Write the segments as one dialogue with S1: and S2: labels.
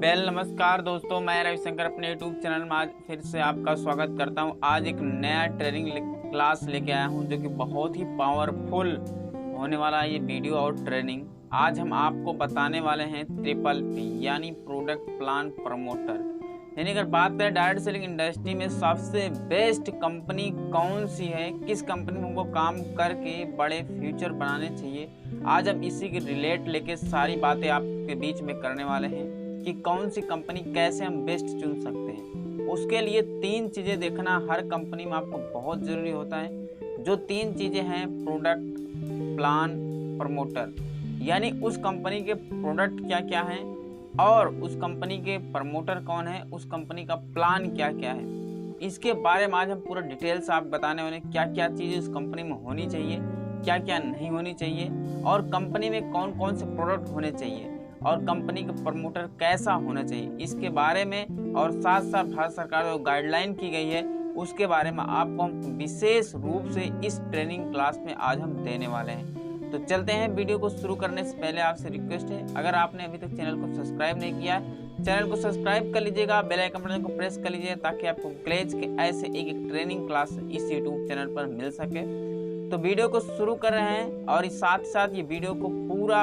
S1: नमस्कार दोस्तों, मैं रविशंकर अपने यूट्यूब चैनल में आज फिर से आपका स्वागत करता हूं। आज एक नया ट्रेनिंग क्लास लेके आया हूं जो कि बहुत ही पावरफुल होने वाला है ये वीडियो और ट्रेनिंग। आज हम आपको बताने वाले हैं ट्रिपल पी यानी प्रोडक्ट प्लान प्रमोटर। यानी अगर बात करें डायरेक्ट सेलिंग इंडस्ट्री में सबसे बेस्ट कंपनी कौन सी है, किस कंपनी में हमको काम करके बड़े फ्यूचर बनाने चाहिए, आज हम इसी के रिलेट लेके सारी बातें आपके बीच में करने वाले हैं कि कौन सी कंपनी कैसे हम बेस्ट चुन सकते हैं। उसके लिए 3 चीज़ें देखना हर कंपनी में आपको बहुत ज़रूरी होता है। जो 3 चीज़ें हैं, प्रोडक्ट, प्लान, प्रमोटर, यानी उस कंपनी के प्रोडक्ट क्या क्या हैं और उस कंपनी के प्रमोटर कौन है, उस कंपनी का प्लान क्या क्या है। इसके बारे में आज हम पूरा डिटेल्स आप बताने वाले हैं। क्या क्या चीज़ें उस कंपनी में होनी चाहिए, क्या क्या नहीं होनी चाहिए, और कंपनी में कौन कौन से प्रोडक्ट होने चाहिए, और कंपनी का प्रमोटर कैसा होना चाहिए, इसके बारे में और साथ साथ भारत सरकार जो गाइडलाइन की गई है उसके बारे में आपको हम विशेष रूप से इस ट्रेनिंग क्लास में आज हम देने वाले हैं। तो चलते हैं। वीडियो को शुरू करने से पहले आपसे रिक्वेस्ट है, अगर आपने अभी तक चैनल को सब्सक्राइब नहीं किया है, चैनल को सब्सक्राइब कर लीजिएगा, बेल आइकन बटन को प्रेस कर लीजिए ताकि आपको ग्लेज के ऐसे एक ट्रेनिंग क्लास इस यूट्यूब चैनल पर मिल सके। तो वीडियो को शुरू कर रहे हैं और साथ साथ ये वीडियो को पूरा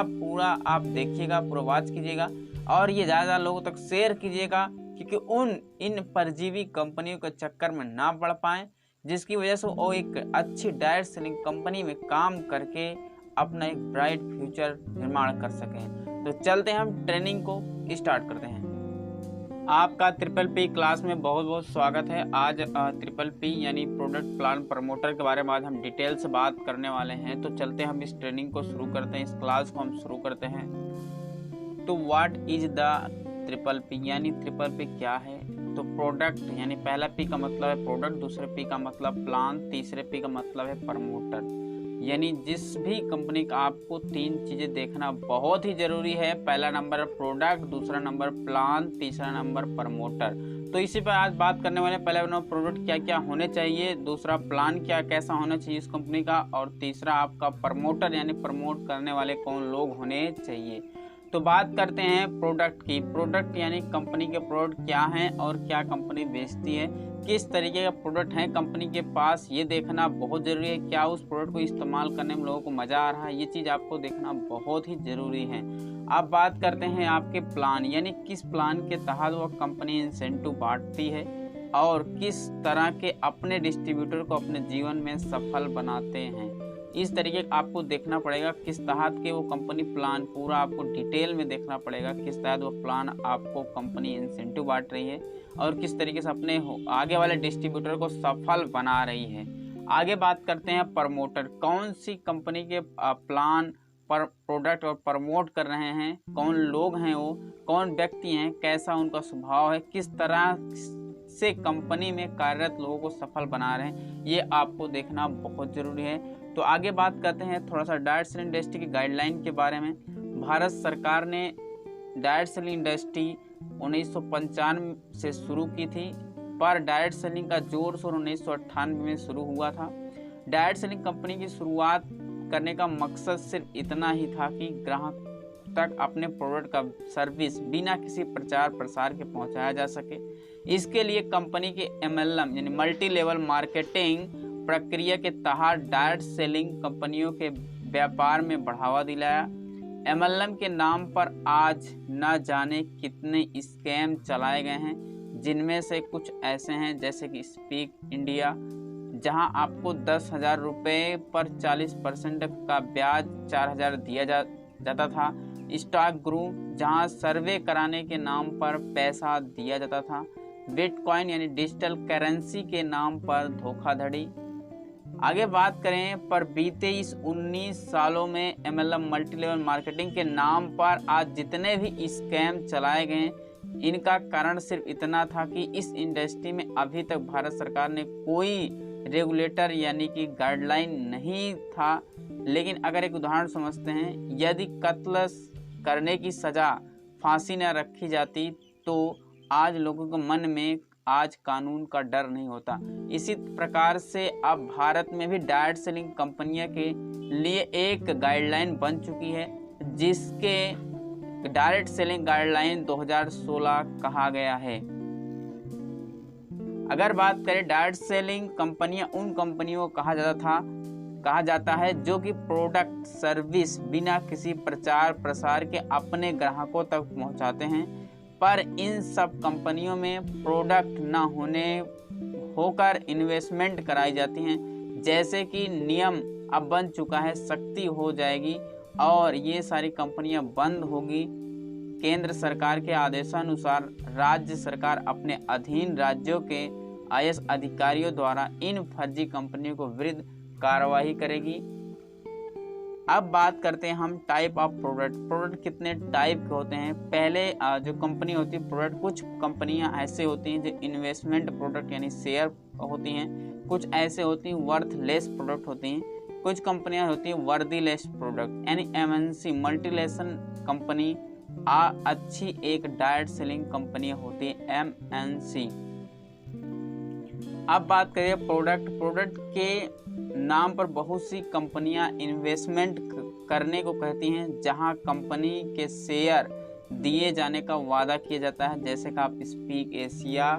S1: आप देखिएगा, पूरा वॉच कीजिएगा और ये ज़्यादा लोगों तक शेयर कीजिएगा क्योंकि इन परजीवी कंपनियों के चक्कर में ना पड़ पाएँ, जिसकी वजह से वो एक अच्छी डायरेक्ट सेलिंग कंपनी में काम करके अपना एक ब्राइट फ्यूचर निर्माण कर सकें। तो चलते हैं, हम ट्रेनिंग को स्टार्ट करते हैं। आपका ट्रिपल पी क्लास में बहुत बहुत स्वागत है। आज ट्रिपल पी यानी प्रोडक्ट प्लान प्रमोटर के बारे में आज हम डिटेल से बात करने वाले हैं। तो चलते हैं, हम इस ट्रेनिंग को शुरू करते हैं, इस क्लास को हम शुरू करते हैं। तो what is the triple P यानी ट्रिपल पी क्या है। तो प्रोडक्ट यानी पहला पी का मतलब है प्रोडक्ट, दूसरे पी का मतलब प्लान, तीसरे पी का मतलब है प्रमोटर। यानी जिस भी कंपनी का आपको 3 चीज़ें देखना बहुत ही ज़रूरी है। पहला नंबर प्रोडक्ट, दूसरा नंबर प्लान, तीसरा नंबर प्रमोटर। तो इसी पर आज बात करने वाले। पहला नंबर प्रोडक्ट क्या क्या होने चाहिए, दूसरा प्लान कैसा होना चाहिए इस कंपनी का, और तीसरा आपका प्रमोटर यानी प्रमोट करने वाले कौन लोग होने चाहिए। तो बात करते हैं प्रोडक्ट की। प्रोडक्ट यानी कंपनी के प्रोडक्ट क्या हैं और क्या कंपनी बेचती है, किस तरीके का प्रोडक्ट है कंपनी के पास, ये देखना बहुत ज़रूरी है। क्या उस प्रोडक्ट को इस्तेमाल करने में लोगों को मज़ा आ रहा है, ये चीज़ आपको देखना बहुत ही ज़रूरी है। अब बात करते हैं आपके प्लान, यानी किस प्लान के तहत वह कंपनी इंसेंटिव बांटती है और किस तरह के अपने डिस्ट्रीब्यूटर को अपने जीवन में सफल बनाते हैं। इस तरीके का आपको देखना पड़ेगा किस तहत के वो कंपनी प्लान, पूरा आपको डिटेल में देखना पड़ेगा किस तहत वो प्लान आपको कंपनी इंसेंटिव बांट रही है और किस तरीके से अपने आगे वाले डिस्ट्रीब्यूटर को सफल बना रही है। आगे बात करते हैं प्रमोटर। कौन सी कंपनी के प्लान पर प्रोडक्ट और प्रमोट कर रहे हैं, कौन लोग हैं वो, कौन व्यक्ति हैं, कैसा उनका स्वभाव है, किस तरह से कंपनी में कार्यरत लोगों को सफल बना रहे हैं, ये आपको देखना बहुत ज़रूरी है। तो आगे बात करते हैं थोड़ा सा डायरेक्ट सेलिंग इंडस्ट्री की गाइडलाइन के बारे में। भारत सरकार ने डायरेक्ट सेलिंग इंडस्ट्री 1995 से शुरू की थी, पर डायरेक्ट सेलिंग का जोर शोर 1998 में शुरू हुआ था। डायरेक्ट सेलिंग कंपनी की शुरुआत करने का मकसद सिर्फ इतना ही था कि ग्राहक तक अपने प्रोडक्ट का सर्विस बिना किसी प्रचार प्रसार के पहुंचाया जा सके। इसके लिए कंपनी के MLM यानी मल्टी लेवल मार्केटिंग प्रक्रिया के तहत डायरेक्ट सेलिंग कंपनियों के व्यापार में बढ़ावा दिलाया। MLM के नाम पर आज न जाने कितने स्कैम चलाए गए हैं, जिनमें से कुछ ऐसे हैं जैसे कि स्पीक इंडिया, जहां आपको 10,000 रुपये पर 40% का ब्याज 4,000 दिया जाता था। स्टॉक ग्रुप, जहां सर्वे कराने के नाम पर पैसा दिया जाता था। बिटकॉइन यानी डिजिटल करेंसी के नाम पर धोखाधड़ी। आगे बात करें पर बीते इस 19 सालों में MLM मल्टी लेवल मार्केटिंग के नाम पर आज जितने भी स्कैम चलाए गए, इनका कारण सिर्फ इतना था कि इस इंडस्ट्री में अभी तक भारत सरकार ने कोई रेगुलेटर यानी कि गाइडलाइन नहीं था। लेकिन अगर एक उदाहरण समझते हैं, यदि कत्ल करने की सज़ा फांसी न रखी जाती तो आज लोगों के मन में आज कानून का डर नहीं होता। इसी प्रकार से अब भारत में भी डायरेक्ट सेलिंग कंपनियों के लिए एक गाइडलाइन बन चुकी है, जिसके डायरेक्ट सेलिंग गाइडलाइन 2016 कहा गया है। अगर बात करें डायरेक्ट सेलिंग कंपनियां उन कंपनियों को कहा जाता है जो कि प्रोडक्ट सर्विस बिना किसी प्रचार प्रसार के अपने ग्राहकों तक पहुंचाते हैं, पर इन सब कंपनियों में प्रोडक्ट न होकर इन्वेस्टमेंट कराई जाती हैं। जैसे कि नियम अब बन चुका है, सख्ती हो जाएगी और ये सारी कंपनियां बंद होगी। केंद्र सरकार के आदेशानुसार राज्य सरकार अपने अधीन राज्यों के आईएएस अधिकारियों द्वारा इन फर्जी कंपनियों को विरुद्ध कार्रवाई करेगी। अब बात करते हैं हम टाइप ऑफ प्रोडक्ट कितने टाइप के होते हैं। पहले जो कंपनी होती है प्रोडक्ट, कुछ कंपनियां ऐसे होती हैं जो इन्वेस्टमेंट प्रोडक्ट यानी शेयर होती हैं, कुछ ऐसे होती हैं वर्थलेस प्रोडक्ट होती हैं, कुछ कंपनियां होती हैं वर्दीलेस प्रोडक्ट यानी एमएनसी मल्टीनेशनल कंपनी अच्छी एक डायरेक्ट सेलिंग कंपनी होती है एमएनसी। अब बात करें प्रोडक्ट के नाम पर बहुत सी कंपनियां इन्वेस्टमेंट करने को कहती हैं, जहां कंपनी के शेयर दिए जाने का वादा किया जाता है, जैसे कि आप स्पीक एशिया।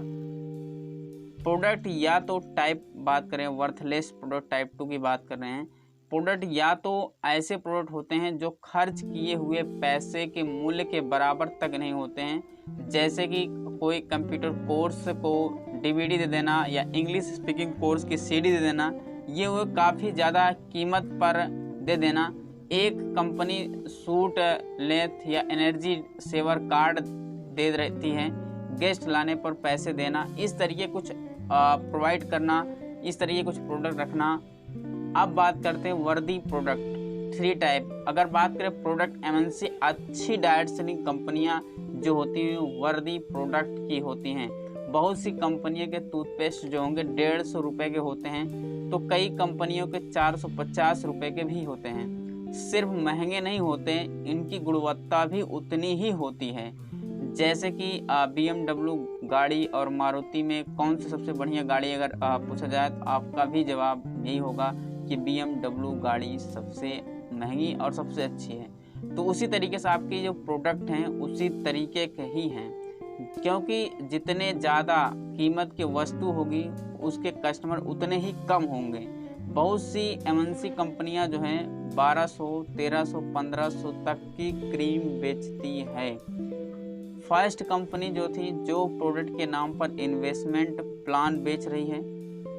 S1: प्रोडक्ट या तो टाइप बात करें वर्थलेस प्रोडक्ट टाइप 2 की बात कर रहे हैं। प्रोडक्ट या तो ऐसे प्रोडक्ट होते हैं जो खर्च किए हुए पैसे के मूल्य के बराबर तक नहीं होते हैं, जैसे कि कोई कंप्यूटर कोर्स को डीवीडी दे देना या इंग्लिश स्पीकिंग कोर्स की सीडी दे देना, ये वो काफ़ी ज़्यादा कीमत पर दे देना। एक कंपनी सूट लेथ या एनर्जी सेवर कार्ड दे रहती है, गेस्ट लाने पर पैसे देना, इस तरीके कुछ प्रोवाइड करना, इस तरीके कुछ प्रोडक्ट रखना। अब बात करते हैं वर्दी प्रोडक्ट 3 टाइप। अगर बात करें प्रोडक्ट एमएनसी अच्छी डायरेक्ट सेलिंग कंपनियां जो होती हैं वर्दी प्रोडक्ट की होती हैं। बहुत सी कंपनियों के टूथपेस्ट जो होंगे 150 रुपये के होते हैं, तो कई कंपनियों के 450 रुपये के भी होते हैं। सिर्फ महंगे नहीं होते, इनकी गुणवत्ता भी उतनी ही होती है। जैसे कि BMW गाड़ी और मारुति में कौन सी सबसे बढ़िया गाड़ी अगर पूछा जाए तो आपका भी जवाब यही होगा कि BMW गाड़ी सबसे महंगी और सबसे अच्छी है। तो उसी तरीके से आपके जो प्रोडक्ट हैं उसी तरीके के ही हैं, क्योंकि जितने ज़्यादा कीमत की वस्तु होगी उसके कस्टमर उतने ही कम होंगे। बहुत सी एमएनसी कंपनियां जो हैं 1200, 1300, 1500 तक की क्रीम बेचती है। फर्स्ट कंपनी जो थी जो प्रोडक्ट के नाम पर इन्वेस्टमेंट प्लान बेच रही है,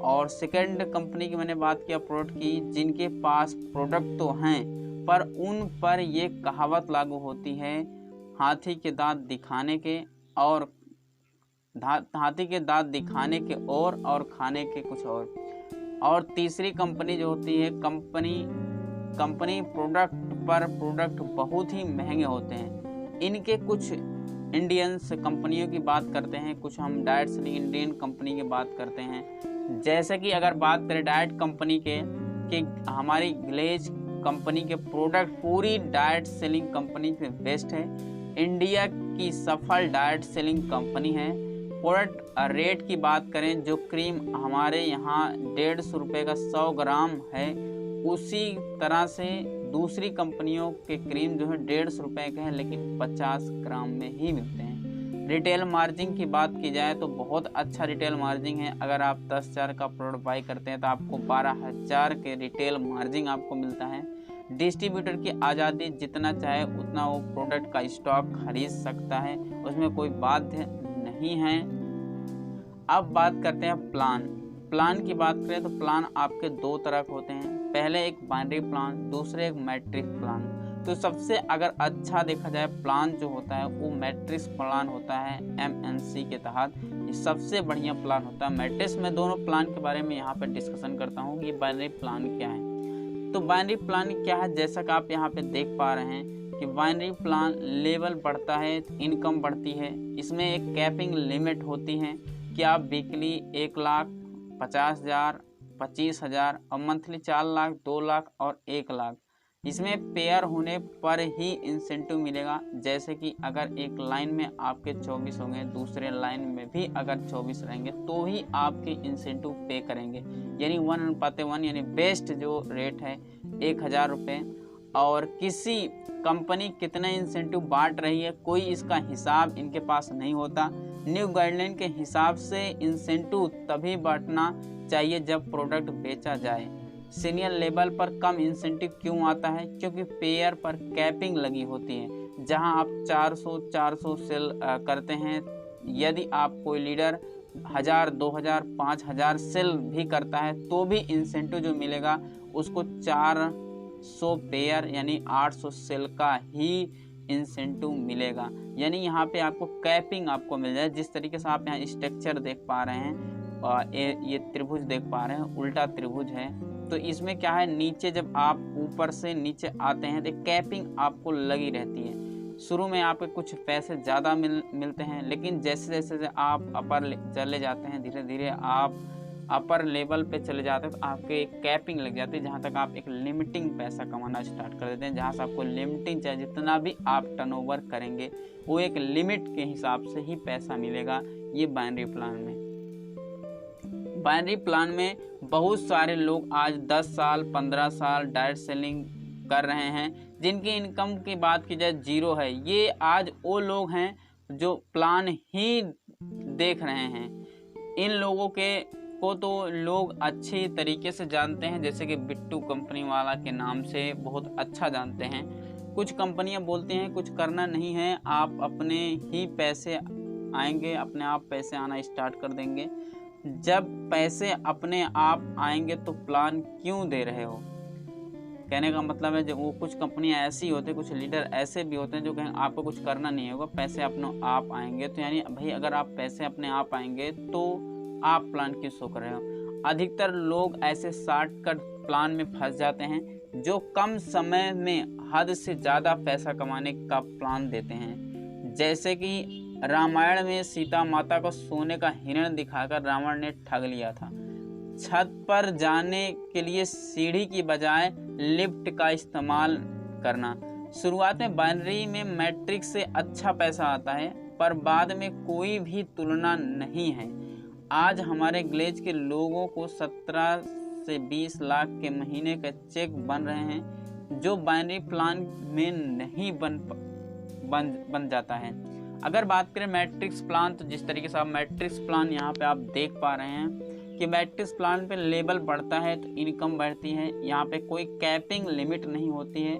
S1: और सेकंड कंपनी की मैंने बात किया प्रोडक्ट की जिनके पास प्रोडक्ट तो हैं पर उन पर ये कहावत लागू होती है, हाथी के दांत दिखाने के और हाथी के दांत दिखाने के और खाने के कुछ और तीसरी कंपनी जो होती है कंपनी प्रोडक्ट पर प्रोडक्ट बहुत ही महंगे होते हैं। इनके कुछ इंडियंस कंपनियों की बात करते हैं, कुछ हम डायरेक्ट सेलिंग इंडियन कंपनी की बात करते हैं। जैसे कि अगर बात करें डायरेक्ट कंपनी के कि हमारी ग्लेज कंपनी के प्रोडक्ट पूरी डायरेक्ट सेलिंग कंपनी से बेस्ट है, इंडिया की सफल डायरेक्ट सेलिंग कंपनी है। प्रोडक्ट रेट की बात करें, जो क्रीम हमारे यहाँ 150 रुपये का 100 ग्राम है, उसी तरह से दूसरी कंपनियों के क्रीम जो है 150 रुपये के हैं लेकिन 50 ग्राम में ही मिलते हैं। रिटेल मार्जिन की बात की जाए तो बहुत अच्छा रिटेल मार्जिन है। अगर आप 10,000 का प्रोडक्ट बाई करते हैं तो आपको 12,000 के रिटेल मार्जिन आपको मिलता है। डिस्ट्रीब्यूटर की आज़ादी, जितना चाहे उतना वो प्रोडक्ट का स्टॉक खरीद सकता है, उसमें कोई बाध्य नहीं है। अब बात करते हैं प्लान की बात करें तो प्लान आपके 2 तरह के होते हैं, पहले एक बाइनरी प्लान, दूसरे एक मैट्रिक्स प्लान। तो सबसे अगर अच्छा देखा जाए प्लान जो होता है वो मैट्रिक्स प्लान होता है एमएनसी के तहत, ये सबसे बढ़िया प्लान होता है। मैट्रिक्स में दोनों प्लान के बारे में यहाँ पे डिस्कशन करता हूँ कि बाइनरी प्लान क्या है। तो बाइनरी प्लान क्या है, जैसा कि आप यहाँ पे देख पा रहे हैं कि बाइनरी प्लान लेवल बढ़ता है, इनकम बढ़ती है। इसमें एक कैपिंग लिमिट होती है कि आप वीकली 1,50,000, 25,000 और मंथली 4 लाख, 2 लाख और 1 लाख। इसमें पेयर होने पर ही इंसेंटिव मिलेगा। जैसे कि अगर एक लाइन में आपके 24 होंगे, दूसरे लाइन में भी अगर 24 रहेंगे तो ही आपके इंसेंटिव पे करेंगे, यानी 1:1 यानी बेस्ट जो रेट है 1,000 रुपये। और किसी कंपनी कितने इंसेंटिव बांट रही है, कोई इसका हिसाब इनके पास नहीं होता। न्यू गाइडलाइन के हिसाब से इंसेंटिव तभी बांटना चाहिए जब प्रोडक्ट बेचा जाए। सीनियर लेवल पर कम इंसेंटिव क्यों आता है? क्योंकि पेयर पर कैपिंग लगी होती है। जहां आप 400 सेल करते हैं, यदि आप कोई लीडर 1000, 2000, 5000 सेल भी करता है तो भी इंसेंटिव जो मिलेगा उसको 400 पेयर यानी 800 सेल का ही इंसेंटिव मिलेगा। यानी यहाँ पे आपको कैपिंग आपको मिल जाए। जिस तरीके से आप यहाँ स्ट्रक्चर देख पा रहे हैं, ये त्रिभुज देख पा रहे हैं, उल्टा त्रिभुज है। तो इसमें क्या है, नीचे जब आप ऊपर से नीचे आते हैं तो कैपिंग आपको लगी रहती है। शुरू में आपके कुछ पैसे ज़्यादा मिलते हैं, लेकिन जैसे जैसे आप अपर चले जाते हैं, धीरे धीरे आप अपर लेवल पे चले जाते हैं तो आपके एक कैपिंग लग जाती है, जहाँ तक आप एक लिमिटिंग पैसा कमाना स्टार्ट कर देते हैं। जहाँ से आपको लिमिटिंग चाहे जितना भी आप टर्नओवर करेंगे वो एक लिमिट के हिसाब से ही पैसा मिलेगा। ये बाइनरी प्लान में, बाइनरी प्लान में बहुत सारे लोग आज 10 साल 15 साल डायरेक्ट सेलिंग कर रहे हैं, जिनकी इनकम की बात की जाए 0 है। ये आज वो लोग हैं जो प्लान ही देख रहे हैं। इन लोगों को तो लोग अच्छी तरीके से जानते हैं, जैसे कि बिट्टू कंपनी वाला के नाम से बहुत अच्छा जानते हैं। कुछ कंपनियां बोलती हैं कुछ करना नहीं है, आप अपने ही पैसे आएंगे, अपने आप पैसे आना स्टार्ट कर देंगे। जब पैसे अपने आप आएंगे तो प्लान क्यों दे रहे हो? कहने का मतलब है, जब वो कुछ कंपनियां ऐसी होती है, कुछ लीडर ऐसे भी होते हैं जो कहें आपको कुछ करना नहीं होगा, पैसे अपने आप आएंगे। तो यानी भाई अगर आप पैसे अपने आप आएंगे तो आप प्लान क्यों शो कर रहे हो? अधिकतर लोग ऐसे शॉर्टकट प्लान में फंस जाते हैं जो कम समय में हद से ज़्यादा पैसा कमाने का प्लान देते हैं। जैसे कि रामायण में सीता माता को सोने का हिरण दिखाकर रावण ने ठग लिया था। छत पर जाने के लिए सीढ़ी की बजाय लिफ्ट का इस्तेमाल करना। शुरुआत में बाइनरी में मैट्रिक्स से अच्छा पैसा आता है, पर बाद में कोई भी तुलना नहीं है। आज हमारे ग्लेज के लोगों को 17 से 20 लाख के महीने का चेक बन रहे हैं, जो बाइनरी प्लान में नहीं बन जाता है। अगर बात करें मैट्रिक्स प्लान, तो जिस तरीके से आप मैट्रिक्स प्लान यहाँ पे आप देख पा रहे हैं कि मैट्रिक्स प्लान पे लेवल बढ़ता है तो इनकम बढ़ती है। यहाँ पे कोई कैपिंग लिमिट नहीं होती है।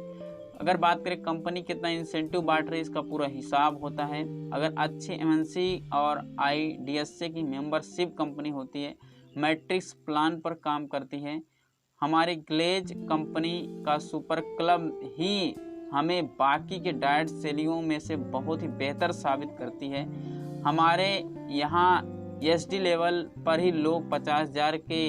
S1: अगर बात करें कंपनी कितना इंसेंटिव बांट रही है, इसका पूरा हिसाब होता है। अगर अच्छी एमएनसी और IDSA की मेंबरशिप कंपनी होती है, मैट्रिक्स प्लान पर काम करती है। हमारी ग्लेज कंपनी का सुपर क्लब ही हमें बाकी के डायरेक्ट सेलिंगों में से बहुत ही बेहतर साबित करती है। हमारे यहाँ SD लेवल पर ही लोग 50,000 के,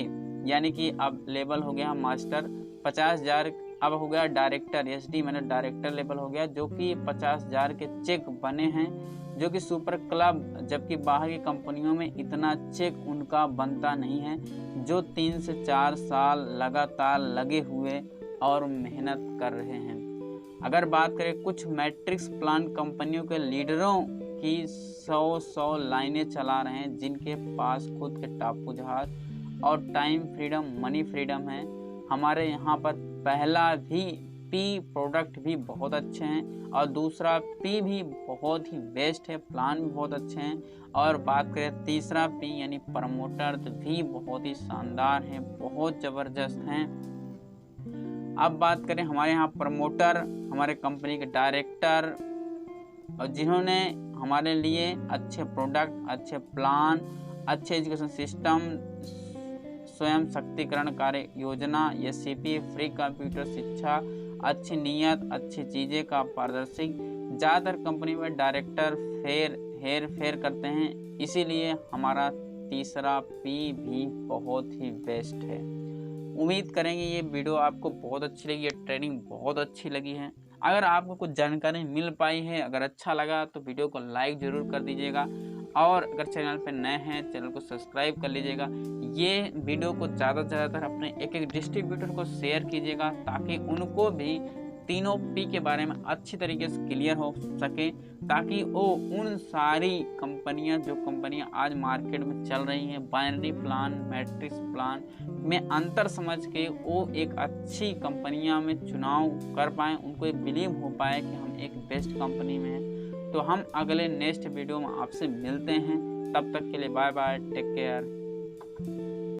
S1: यानी कि अब लेवल हो गया मास्टर, 50,000 अब हो गया डायरेक्टर, SD मैंने डायरेक्टर लेवल हो गया, जो कि 50,000 के चेक बने हैं, जो कि सुपर क्लब, जबकि बाहर की कंपनियों में इतना चेक उनका बनता नहीं है, जो 3 से 4 साल लगातार लगे हुए और मेहनत कर रहे हैं। अगर बात करें कुछ मैट्रिक्स प्लान कंपनियों के लीडरों की 100 लाइनें चला रहे हैं, जिनके पास खुद के टापू जहाज और टाइम फ्रीडम, मनी फ्रीडम है। हमारे यहाँ पर पहला भी P प्रोडक्ट भी बहुत अच्छे हैं और दूसरा P भी बहुत ही बेस्ट है, प्लान भी बहुत अच्छे हैं। और बात करें तीसरा P यानी प्रमोटर, तो भी बहुत ही शानदार हैं, बहुत ज़बरदस्त हैं। अब बात करें हमारे यहाँ प्रमोटर, हमारे कंपनी के डायरेक्टर, और जिन्होंने हमारे लिए अच्छे प्रोडक्ट, अच्छे प्लान, अच्छे एजुकेशन सिस्टम, स्वयं शक्तिकरण कार्य योजना, SCP, फ्री कंप्यूटर शिक्षा, अच्छी नीयत, अच्छी चीज़ें का पारदर्शी। ज़्यादातर कंपनी में डायरेक्टर हेर फेर करते हैं, इसीलिए हमारा तीसरा P भी बहुत ही बेस्ट है। उम्मीद करेंगे ये वीडियो आपको बहुत अच्छी लगी, ये ट्रेनिंग बहुत अच्छी लगी है। अगर आपको कुछ जानकारी मिल पाई है, अगर अच्छा लगा तो वीडियो को लाइक ज़रूर कर दीजिएगा, और अगर चैनल पर नए हैं चैनल को सब्सक्राइब कर लीजिएगा। ये वीडियो को ज़्यादा से ज़्यादातर अपने एक डिस्ट्रीब्यूटर को शेयर कीजिएगा, ताकि उनको भी तीनों पी के बारे में अच्छी तरीके से क्लियर हो सके, ताकि वो उन सारी कंपनियां जो कंपनियां आज मार्केट में चल रही हैं बाइनरी प्लान मैट्रिक्स प्लान में अंतर समझ के वो एक अच्छी कंपनियां में चुनाव कर पाएँ, उनको एक बिलीव हो पाए कि हम एक बेस्ट कंपनी में हैं। तो हम अगले नेक्स्ट वीडियो में आपसे मिलते हैं, तब तक के लिए बाय बाय, टेक केयर।